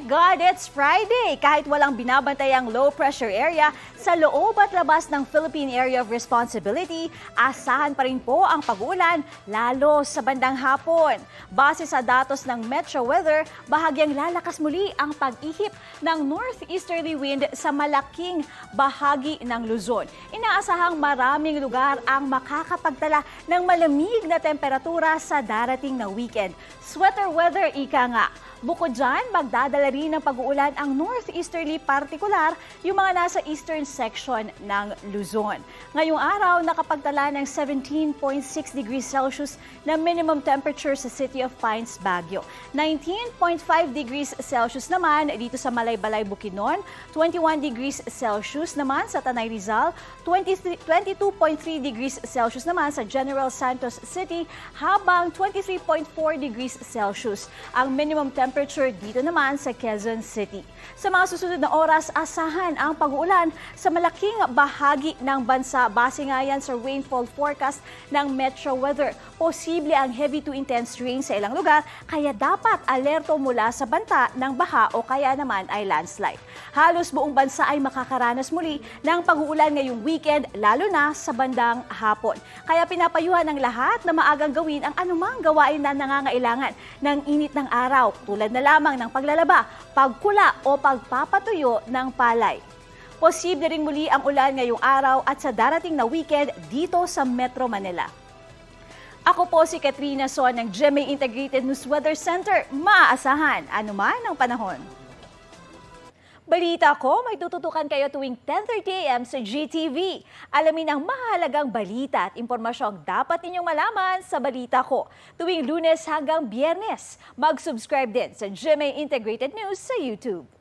God, it's Friday! Kahit walang binabantayang low pressure area sa loob at labas ng Philippine Area of Responsibility, asahan pa rin po ang pag-uulan, lalo sa bandang hapon. Base sa datos ng Metro Weather, bahagyang lalakas muli ang pag-ihip ng northeasterly wind sa malaking bahagi ng Luzon. Inaasahang maraming lugar ang makakapagtala ng malamig na temperatura sa darating na weekend. Sweater weather, ika nga. Bukod dyan, magdadala rin ng pag-uulan ang northeasterly, partikular yung mga nasa eastern section ng Luzon. Ngayong araw, nakapagtala ng 17.6 degrees Celsius na minimum temperature sa City of Pines, Baguio. 19.5 degrees Celsius naman dito sa Malaybalay, Bukidnon. 21 degrees Celsius naman sa Tanay, Rizal. 22.3 degrees Celsius naman sa General Santos City, habang 23.4 degrees Celsius ang minimum temperature dito naman sa Quezon City. Sa mga susunod na oras, asahan ang pag-uulan sa malaking bahagi ng bansa. Base nga yan sa rainfall forecast ng Metro Weather. Posible ang heavy to intense rain sa ilang lugar, kaya dapat alerto mula sa banta ng baha o kaya naman ay landslide. Halos buong bansa ay makakaranas muli ng pag-uulan ngayong weekend, lalo na sa bandang hapon. Kaya pinapayuhan ng lahat na maagang gawin ang anumang gawain na nangangailangan ng init ng araw, tulad na lamang ng paglalaba, pagkula o pagpapatuyo ng palay. Posible ring muli ang ulan ngayong araw at sa darating na weekend dito sa Metro Manila. Ako po si Katrina Son ng GMA Integrated News Weather Center. Maaasahan anuman ang panahon. Balita ko, may tututukan kayo tuwing 10:30 a.m. sa GTV. Alamin ang mahalagang balita at impormasyong dapat ninyong malaman sa Balita Ko. Tuwing Lunes hanggang Biyernes, mag-subscribe din sa GMA Integrated News sa YouTube.